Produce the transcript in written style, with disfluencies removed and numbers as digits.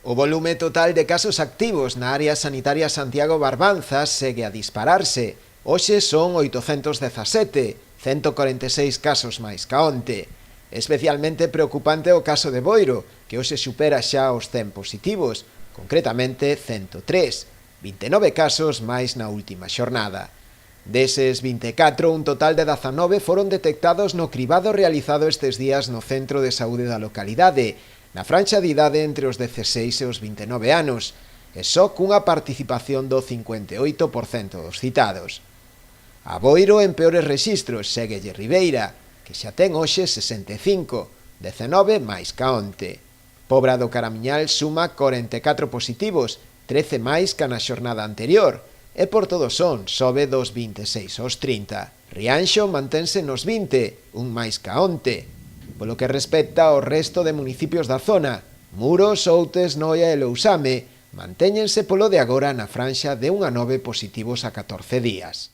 O volume total de casos activos na área sanitaria Santiago Barbanza segue a dispararse. Hoxe son 817, 146 casos máis ca onte. Especialmente preocupante o caso de Boiro, que hoxe supera xa os 100 positivos, concretamente 103, 29 casos máis na última xornada. Deses 24, un total de 19 foron detectados no cribado realizado estes días no centro de saúde da localidade, na franxa de idade entre os 16 e os 29 anos, e só cunha participación do 58% dos citados. A Boiro, en peores rexistros, séguelle Ribeira, que xa ten hoxe 65, 19 máis ca onte. Pobra do Caramiñal suma 44 positivos, 13 máis ca na xornada anterior, e por todos son, sobe dos 26 aos 30. Rianxo mantense nos 20, un máis ca onte. Polo que respecta ao resto de municipios da zona, Muros, Outes, Noia e Lousame mantéñense polo de agora na franxa de 1 a 9 positivos a 14 días.